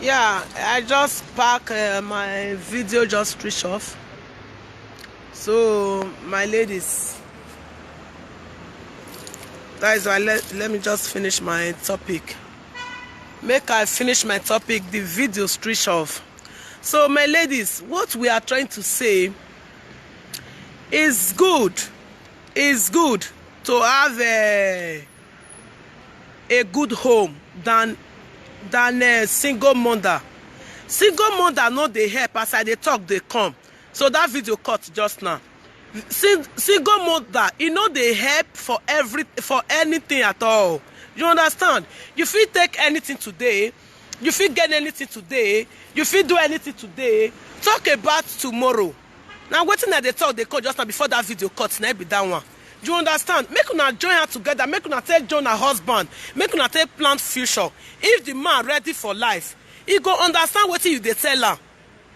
Yeah, I just pack my video just switch off. So my ladies, that is why let me just finish my topic. Make I finish my topic, the video switch off. So my ladies, what we are trying to say is good. It's good to have a good home than a single mother. Single mother no dey help, as I dey talk dey come. So that video cut just now. Single mother, e no dey help for anything at all. You understand? You fit take anything today, you fit get anything today, you fit do anything today. Talk about tomorrow. Now wetin I dey talk dey cut just now before that video cut, na be that one. You understand? Make una join her together, make una take join her husband, make una take plan future. If the man ready for life, he go understand wetin you dey tell am.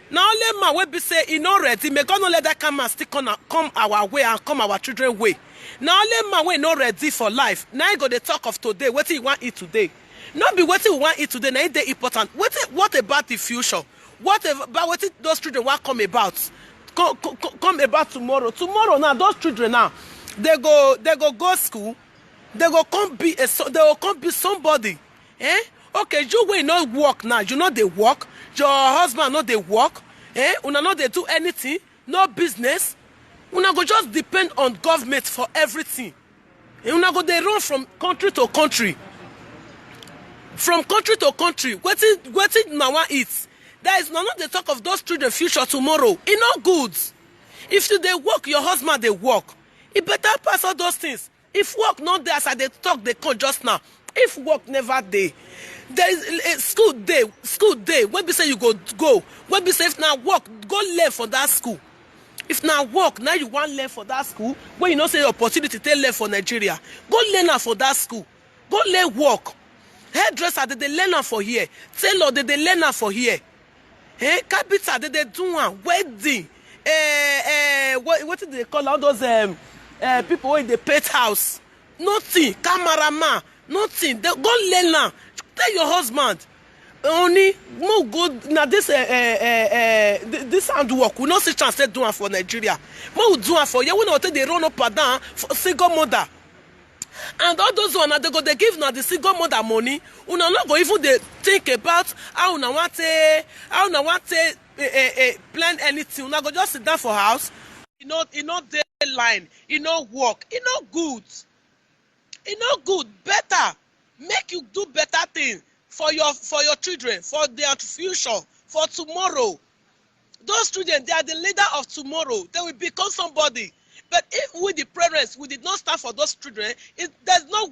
Na only man wey be say e no ready, may God no let that kind man still come our way and come our children way. Na only man wey no ready for life, na he go dey talk of today, wetin you wan eat today. No be wetin we wan eat today, na it dey important. What about the future? What about wetin those children wan come about? Come about tomorrow. Tomorrow now, those children now, they go school, they go come be somebody. Okay, you wey no work now, you know they work, your husband no dey work, una no dey do anything, no business, una go just depend on government for everything. Una go dey run from country to country, wetin una wan eat. That is not the talk of those children future tomorrow. E no good. If you dey work, your husband dey work, e better pass all those things. If work not there, as I dey talk dey come just now, if work never dey, there is a school day when be say you go, when be say if na work, go learn for that school. If na work now you wan learn for that school, when you know say opportunity take learn for Nigeria, go learn am for that school, go learn work. Hairdresser dey learn am for here, tailor dey learn am for here, carpenter dey do am, wedding, what do they call all those people wey dey paint house, nothing, cameraman, nothing. They go learn am. Tell your husband, only no go na this handwork, we no see chance to do am for Nigeria. We do am for here, we no take dey run up and down for single mother. And all those one, they go dey give na the single mother money. Una no go even dey think about how una want to plan anything. Una go just sit down for house. E no dey line, e no work, e no good. E no good. Better make you do better thing for your children, for their future, for tomorrow. Those children, they are the leader of tomorrow. They will become somebody. But if we, the parents, we did not stand for those children, it will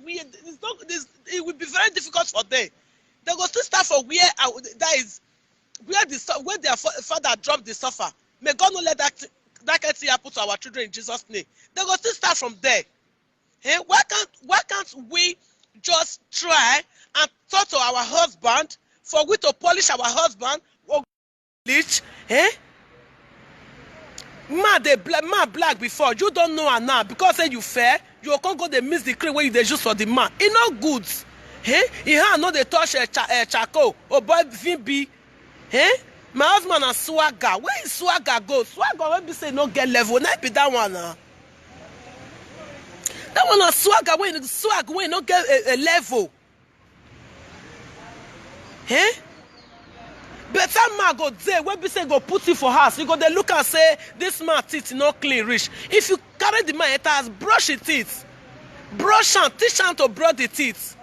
be very difficult for them. They go still start for where their father dropped the suffer. May God not let that kind thing happen to our children in Jesus' name. They go still start from there. Why can't we just try and talk to our husband for we to polish our husband or bleach? Man black before, you don't know her now because say you fair, you can't go dey miss the cream wey you dey use for the man. E no good. E hand no dey touch charcoal or boy vb. My husband na swagger. Where is swagger go? Swagger wey be say no get level, na be that one na. That one na swagger wey no get a level. Better man go there, when be say go put you for house, you go dey look and say this man teeth no clean reach. If you carry the man enter house, brush his teeth, brush am, teach am to brush the teeth.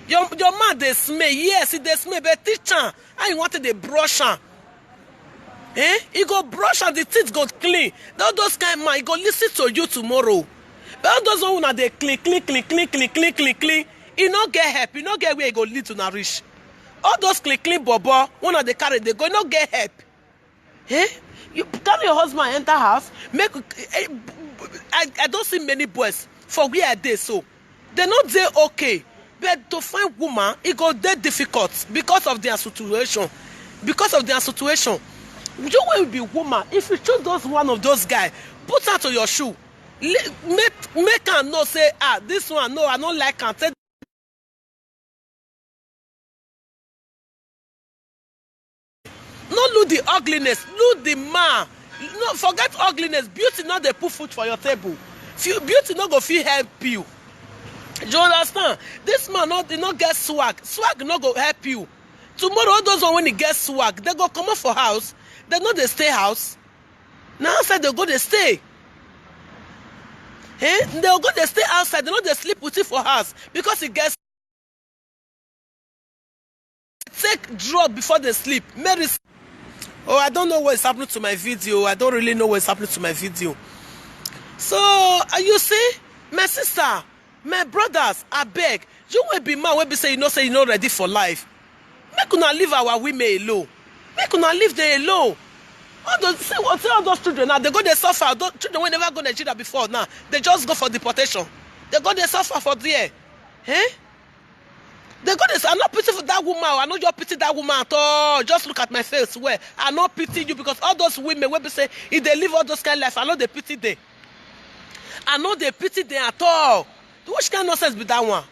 Your man dey smell, yes, he dey smell, but teach am how you want to dey brush am. He go brush am, the teeth go clean. All those kind man, he go listen to you tomorrow. But all those one una dey clean, he no get help, he no get where he go lead to na reach. All those clean bobo, one of the carry, they go no get help. You carry your husband enter house, make I don't see many boys for where they so. They not there okay. But to find woman, it go dey difficult because of their situation. Because of their situation. You will be woman. If you choose one of those guys, put her to your shoe. Make her know say, this one, no, I don't like her. look the ugliness, look the man. No, forget ugliness. Beauty not dey put food for your table. Beauty not go fit help you. Do you understand? This man not get swag. Swag not go help you. Tomorrow, all those one when he get swag, they go come out for house. They know they stay house. Now outside they go they stay. They go they stay outside. They know they sleep with you for house because he gets take drug before they sleep. Oh, I don't know what is happening to my video. I don't really know what is happening to my video. So you see, my sister, my brothers, I beg you will be man. Will be say you're not ready for life. Make una leave our women alone. Make una leave them alone. See all those children now, they go they suffer. Those children will never go to Nigeria before now. They just go for deportation. They go they suffer for there. They go this. I'm not pity for that woman. I know you pity that woman at all. Just look at my face. Where I not pity you because all those women will be say if they live all those kind of life, I know they pity them. I know they pity them at all. Which kind of nonsense be that one?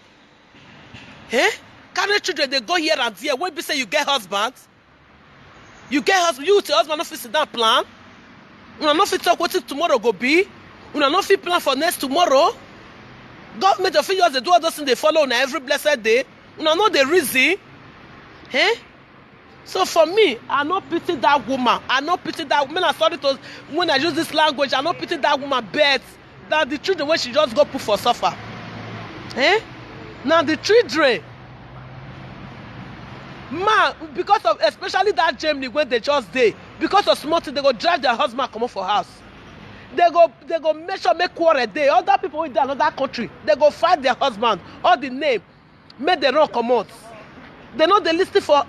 Carry children, they go here and there. When be say you get husband, you get husband, you with your husband not fit sit down plan. Una not fit talk what tomorrow go be. Una not fit plan for next tomorrow. Government officials they do all those things they follow on every blessed day. Una know the reason. So for me, I not pity that woman. I not pity that woman. I'm sorry to when I use this language, I not pity that woman, but that the children when she just go put for suffer. Now the children. Man, because of especially that Germany when they just day, because of small thing, they go drive their husband come up for house. They go make sure make quarrel day. Other people in another country, they go fight their husband. All the name, make the run come out. They know they listen for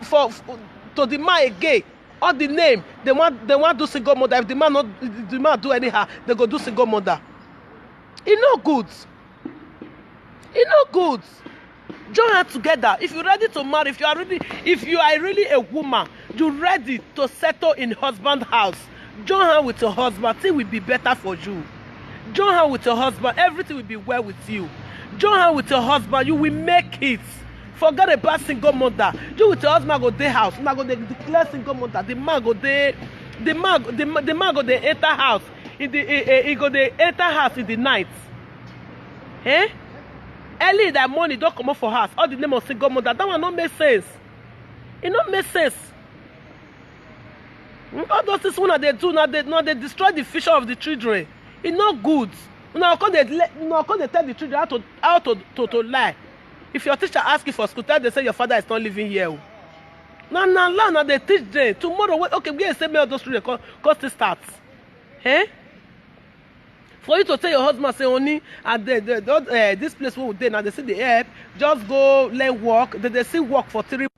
to the man again. All the name, they want do single mother. If the man do anyhow, they go do single mother. It no good. It no good. Join hands together. If you're ready to marry, if you are really a woman, you're ready to settle in husband's house. Join hands with your husband. Things will be better for you. Join hands with your husband. Everything will be well with you. Join hands with your husband. You will make it. Forget about single mother. You with your husband go their house. Now go they declare single mother. The man go there. The man go they enter house. He go they enter house in the night. Early in that morning, don't come up for house. All the name of single mother. That one don't make sense. It don't make sense. All those things when they do now, they destroy the future of the children. It's not good. Now can they tell the children how to lie. If your teacher asks you for school, tell they say your father is not living here. Now they teach them. Tomorrow, okay, we say me all those children because it starts. For you to tell your husband, say only at this place where we dey now, they see the help, just go learn work. They see work for 3 months.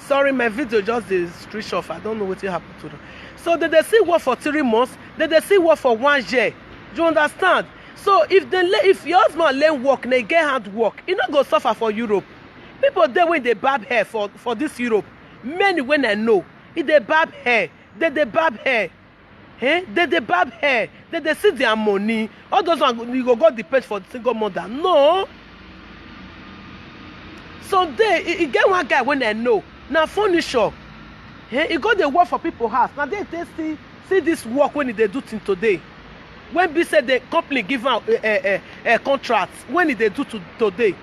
Sorry, my video just is switch off. I don't know what happened to them. So they see work for 3 months, they see work for 1 year. Do you understand? So if your husband learn work, they get hard work, you not go suffer for Europe. People there when they barb hair for this Europe. Many when I know, if they barb hair, they barb hair. They barb hair. They see their money. All those ones you go the page for the single mother. No. So you get one guy when I know. Now furniture. He go the work for people house. Now they see this work when they do thing today. When be said the company give out contracts, when they do today.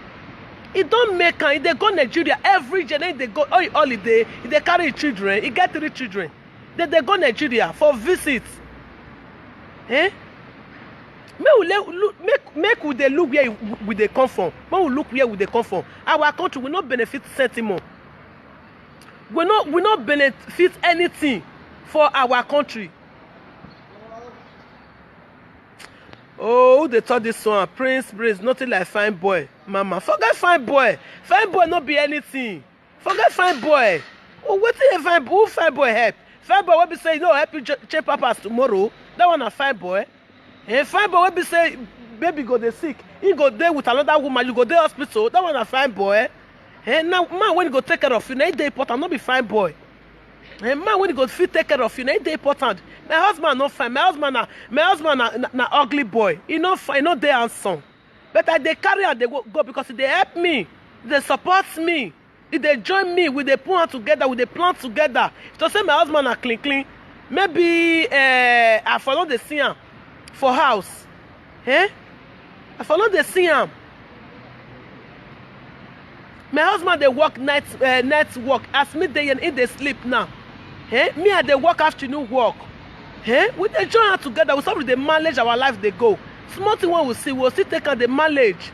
It don't make it. They go Nigeria every day. They go holiday. They carry children. He get 3 children. They go Nigeria for visits. Make we they look where we they come from. When we look where we they come from, our country will not benefit anymore. We not benefit anything for our country. Oh, they thought this one Prince Breeze, nothing like fine boy. Mama, forget fine boy. Fine boy not be anything. Forget fine boy. Oh, what is fine boy? Who fine boy help? Fine boy will be say, no, help you check papas tomorrow. That one a fine boy. And fine boy will be say, baby go there sick. He go there with another woman. You go there hospital. That one a fine boy. And now man when you go take care of you, now they important. Not be fine boy. And man when you go fit take care of you, now they important. My husband not fine. My husband na ugly boy. He not fine. Not there handsome. But they carry and they go because they help me. They support me. if they join me, we dey put hand together, we dey plan together. To say my husband na clean, maybe I for no dey see am for house. I for no dey see am. My husband dey work night work. As me dey and he dey sleep now. Me I dey work afternoon work. We dey join hand together. We stop dey manage our life dey go. Small thing wey we see, we'll still take am dey manage.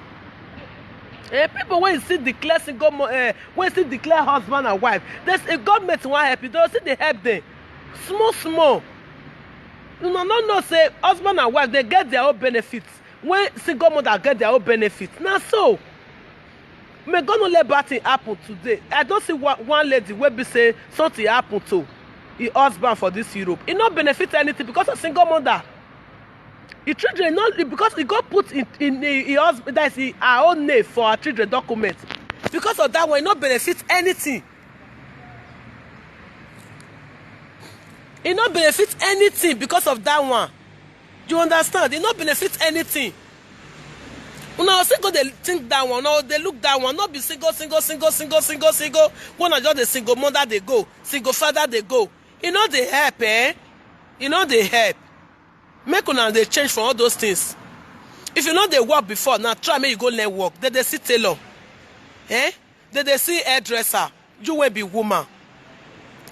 People when you see declare single, when you see declare husband and wife, there's a government who want help you. They see they help them, small. You know say husband and wife they get their own benefits. When single mother get their own benefits, now so. May God not let bad thing happen today. I don't see one lady will be say something happen to her husband for this Europe. It not benefit anything because of single mother. The children not because he got put in husband, that is our own name for our children document. Because of that one, it not benefit anything. It not benefit anything because of that one. You understand? It not benefit anything. Una still go they think that one, no, they look that one, not be single. When I just the single mother they go, single father they go. You know they help, You know they help. Make una they change from all those things. If you know they work before, now try make you go learn work. They see tailor. They see hairdresser. You will be woman.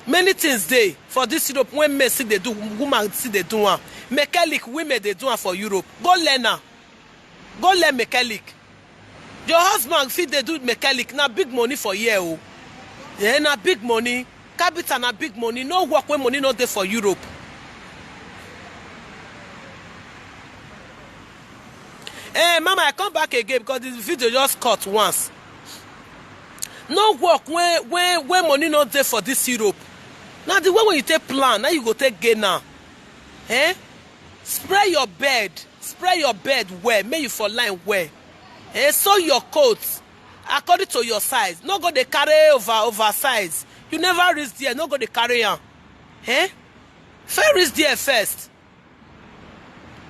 Many things they for this Europe when men see they do, woman see they do one. Mechanic women they do one for Europe. Go learn now. Go learn mechanic. Your husband fit they do mechanic. Now big money for year. Now big money. Capital na big money. No work when money not there for Europe. Mama, I come back again because this video just cut once. No work when money not there for this Europe. Now the way when you take plan, now you go take gain now. Spray your bed well, make you for line well. Sew your coats according to your size. No go they carry oversize. You never reach there, no go they carry on. Fair reach there first.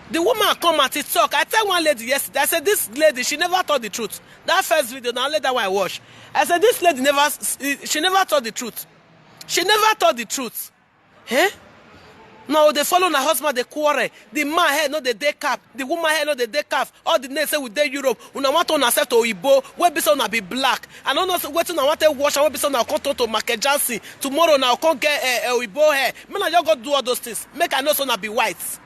The woman come and talk. I tell one lady yesterday, I said, this lady, she never told the truth. That first video, now later one I watch. I said, this lady she never told the truth. She never told the truth. Now they follow her husband, they quarrel. The man head not the day cap. The woman head not the day cap. All the names say with day Europe. Una want to accept to Igbo. Where be some be black. And don't know waiting. I want to wash. And where be some now come to Michael Johnson. Tomorrow now come get Igbo hair. Man, I just go do all those things. Make I know some be white.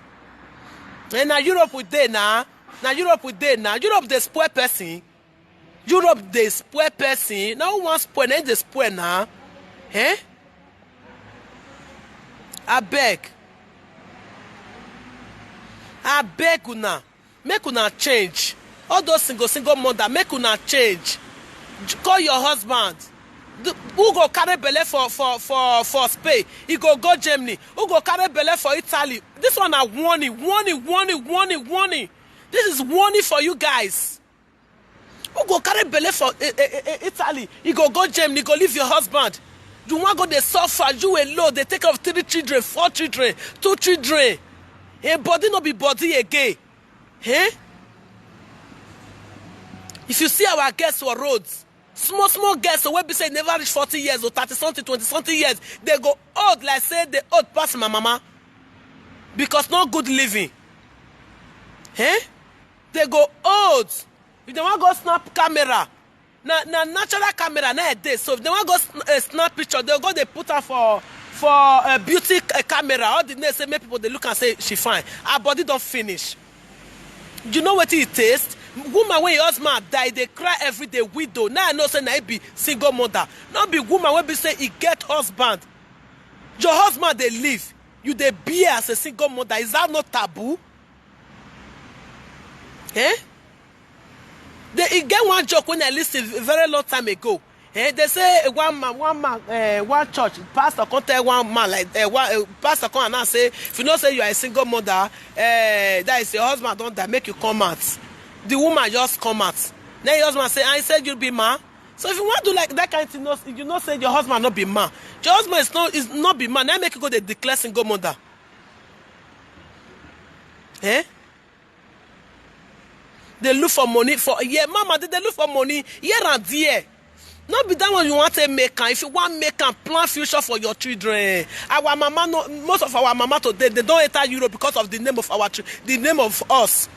And now Europe with day now. Europe they spoil person. Europe they spoil person. Now who wants spoil? They spoil now. I beg una. Make una change. All those single mother, make una change. Call your husband. Who go carry belle for Spain? He go Germany. Who go carry belle for Italy? This one are warning. This is warning for you guys. Who go carry belle for Italy? He go Germany. Go leave your husband. You want go they suffer. You alone. They take care of 3 children, 4 children, 2 children. Body not be body again. If you see our girls for roads, small girls, so when we say never reach 40 years or 30 something, 20 something years, they go old like say they old past my mama. Because no good living. They go old. If they want to go snap camera, na natural camera nowadays. So if they want to go snap picture, they'll go they put her for beauty camera. All the names say make people they look and say she fine. Her body don't finish. You know what it tastes? Woman when your husband die, they cry every day. Widow. Now I know say na be single mother. Not be woman when be say he get husband. Your husband they live. You they be as a single mother. Is that not taboo? They get one joke when I listened a very long time ago. They say one church pastor come tell one man like pastor come and now say if you know say you are a single mother, that is your husband don't die, make you come out. The woman just come out. Then your husband say, I said you'll be man. So if you want to do like that kind of thing, you know say your husband not be man. Your husband is not be man. Now make you go to declare single mother. They look for money for mama. They look for money here and there. Not be that one you want to make. If you want make and plan future for your children. Our mama, no, most of our mama today, they don't enter Europe because of the name of the name of us.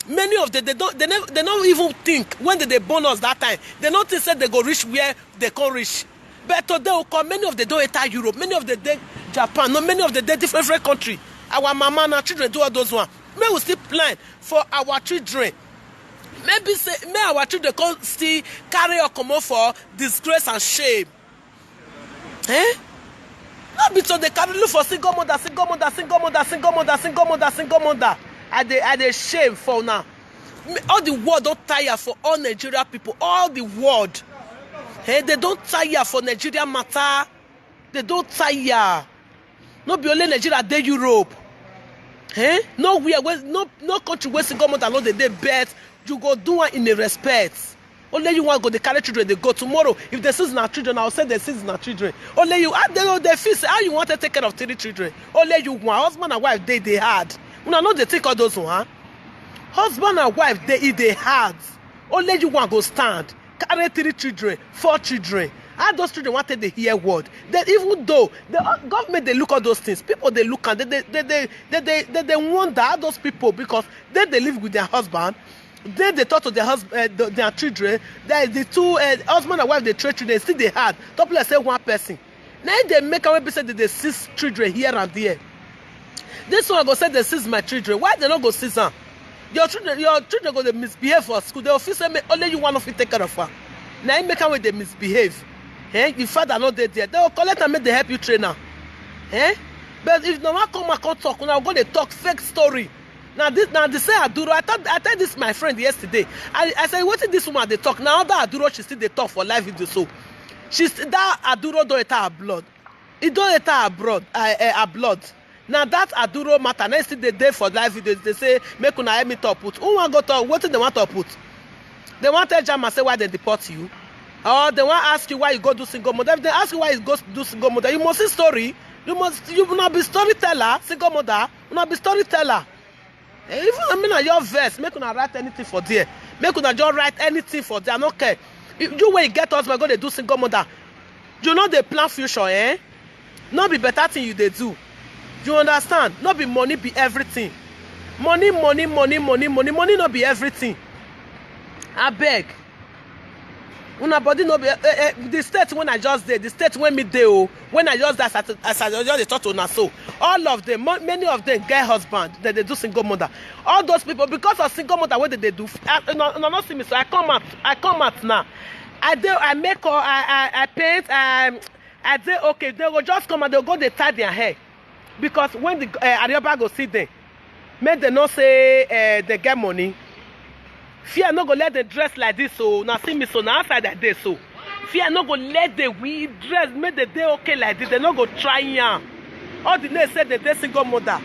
Many of them, they don't even think when they born us that time. They don't think they go reach where they can reach. But today, many of them don't enter Europe. Many of them Japan. No, many of them different country. Our mama and our children do all those ones. May we still plan for our children. Maybe may our children can still carry or come out for disgrace and shame. Eh? Not because they carry look for single mother. Are they shame for now? All the world don't tire for all Nigeria people. All the world. Hey, they don't tire for Nigeria matter. They don't tire. Not be only Nigeria, they Europe. Hey? Nowhere, no country where single mother alone they bet. You go do it in a respect. Only you want to go, they carry children, they go tomorrow. If they see our children, I'll say they see our children. Only you, they feel how you want to take care of 3 children. Only you want husband and wife, they hard. You know, they take all those one. Husband and wife, they hard. Only you want to go stand. Carry 3 children, 4 children. How those children wanted to hear word. That even though the government they look at those things, people they look and they wonder how those people because they live with their husband. They talk to their husband, their children. The 2 husband and wife, the 3 children, still they had. Top let's say 1 person. Now they make away say that they 6 children here and there. This one go say they 6 my children. Why they not go 6 her? Your children go they misbehave for school. They office say only you one of you take care of her. Now you make away they misbehave. Eh? Your father not there. They will collect and make they help you train her. Eh? But if no one come and talk, now go they talk fake story. Now they say Aduro. I told this my friend yesterday. I said, what is this woman they talk? Now that Aduro she still they talk for live video. So she's that Aduro don't enter her blood. It don't enter her blood. Now that Aduro matter. Now still they there for live videos. They say make una help me talk put. Who want go talk? What do they want to put? They want to tell Jama say why they deport you. Or they want to ask you why you go do single mother. If they ask you why you go do single mother, you must see story. You will not be storyteller. Single mother, you not be storyteller. Even I mean your verse, make una write anything for there. Make una just write anything for there. I don't care. You when you get husband, go they do single mother. You know they plan future, eh? Not be better thing you they do. You understand? Not be money be everything. Money not be everything. I beg. Una body no be the state when I just did, the state when me dey when I just as I just talk to una so all of them, many of them get husband that they do single mother. All those people because of single mother what they do. No, not see me. So I come out now. I make or I paint. I say okay, they will just come and they'll go they tie their hair because when the Arioba go see them, make they not say they get money. Fear no go let them dress like this so now see me so now outside that day so fear no go let the we dress make the day okay like this. They no go try ya. All the name say they single mother.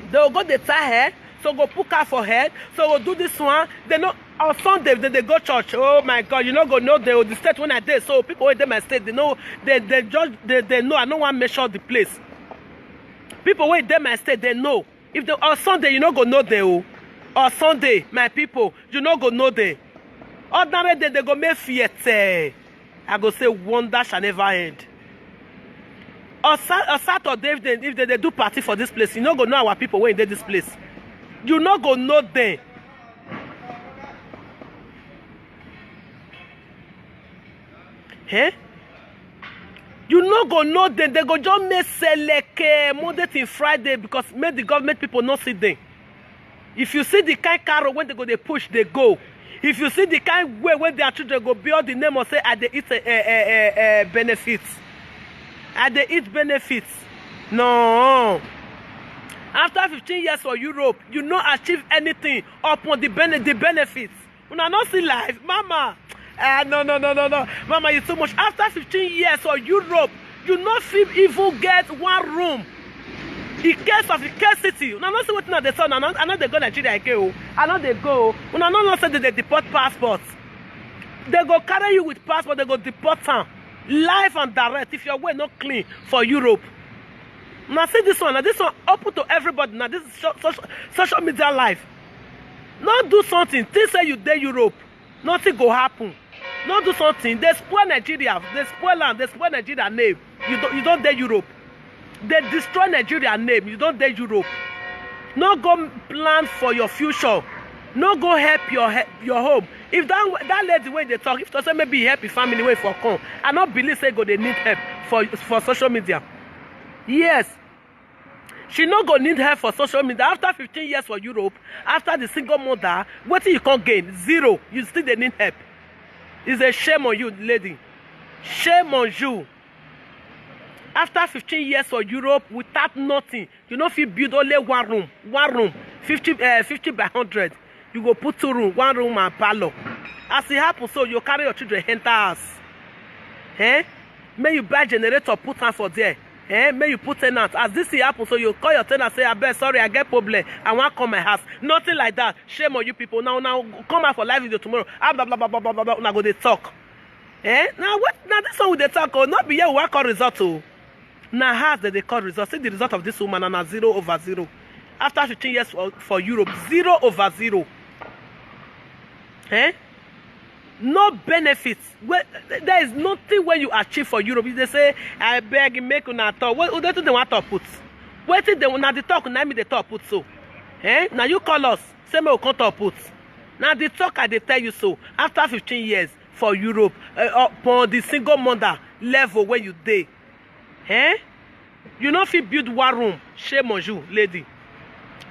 They will go they tie hair, so go put her for head, so go do this one. They know on Sunday they go church. Oh my God, you know go know the state when I did. So people with them my state they know they know I don't want to measure the place. People with them my state they know if they on Sunday you know go know they or Sunday, my people, you know go know they. Ordinary day they go make fiat. I go say wonder shall never end. Or Saturday if they do party for this place, you know go know our people when they this place. You know go know them. Hey? You know go know them. They go just make select Monday till Friday because make the government people not see them. If you see the kind carol when they go they push they go. If you see the kind way when their children go beyond the name or say they eat benefits. They eat benefits. No. After 15 years for Europe, you not achieve anything upon the benefits. You not see life, Mama. No. Mama, you too much. After 15 years for Europe, you not even get 1 room. In case of the case city, una not see what now they saw. I know they go Nigeria again. I know they go. Una not say that they deport passports. They go carry you with passport. They go deport them, live and direct. If your way not clean for Europe. Now see this one. Now this one open to everybody. Now this is social media life. Not do something. They say you there Europe. Nothing go happen. no do something. They spoil Nigeria, they spoil land, they spoil Nigeria name. You don't dare Europe. They destroy Nigeria name. You don't dare Europe. No go plan for your future. No go help your home. If that lady when they talk, if they say maybe help your family way for come, I not believe say go they need help for social media. Yes. She no go need help for social media. After 15 years for Europe, after the single mother, what you can't gain? Zero. You still they need help. It's a shame on you, lady. Shame on you. After 15 years for Europe, without nothing, you know if you build only one room, 50 by 100, you go put 2 rooms, 1 room and parlor. As it happens, so you carry your children enter house. May you buy generator, put on for there. May you put tenant. As this happens, so you call your tenant, say, I bet, sorry, I get problem. I want to come my house. Nothing like that. Shame on you people. Now, come out for live video tomorrow. Blah, blah, blah, blah, blah, blah, blah. Now go they talk. Now what? Now this one with the talk. Oh, not be here. We call result. Oh. Now has they call result. See the result of this woman and 0/0. After 15 years for Europe, 0/0. No benefits. There is nothing when you achieve for Europe. If they say, I beg, make una talk. What do they want to put? What did they want to talk? Now me they talk put so. Now you call us. Say me we can't talk put. Now the talk I they tell you so. After 15 years for Europe, upon the single mother level where you dey. You know if you build 1 room, shame on you, lady.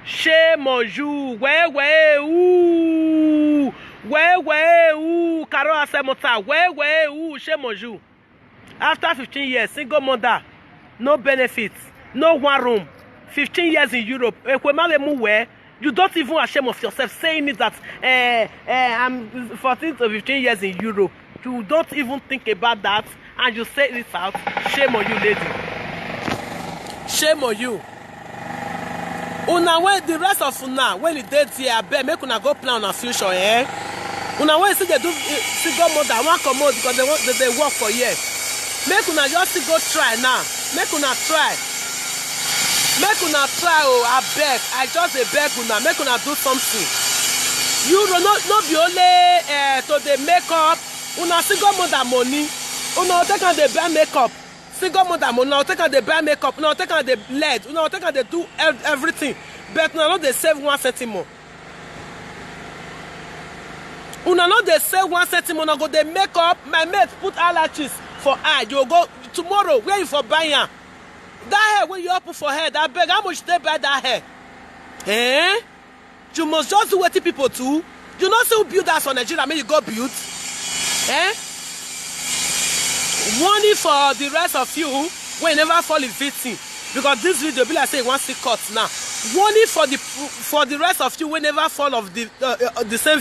Shame on you. Where, ooh. Where, ooh. Carol Asemota. Where, ooh. Shame on you. After 15 years, single mother, no benefits, no 1 room, 15 years in Europe. You don't even ashamed of yourself saying it that I'm 14 to 15 years in Europe. You don't even think about that and you say this out. Shame on you, lady. Shame on you. Una when the rest of una when it dead here, I bet make una go plan on a future, Una when see they do single mother, one commode because they work for years. Make una just go try now. Make una try. Make una try, oh, I beg. I just beg una. Make una do something. You not be only to the makeup. Una single mother money. Una take on the buy makeup. Single mother money. Una take on the buy makeup. Una take on the lead. Una take on the do everything. But una not they save 1 cent more. Una not they save 1 cent more. Una go the makeup. My mate put eyelashes for eye. You go tomorrow. Where you for buying? That hair when you open for hair, that beg, how much they buy that hair? You must just do what people do. You not say who build that for Nigeria, may you go build. Warning for the rest of you when never fall in victim. Because this video be like say one still cut now. Warning for the rest of you when never fall of the same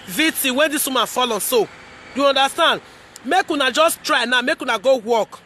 victim when this woman fall on so. You understand? Make una just try now, make una go work.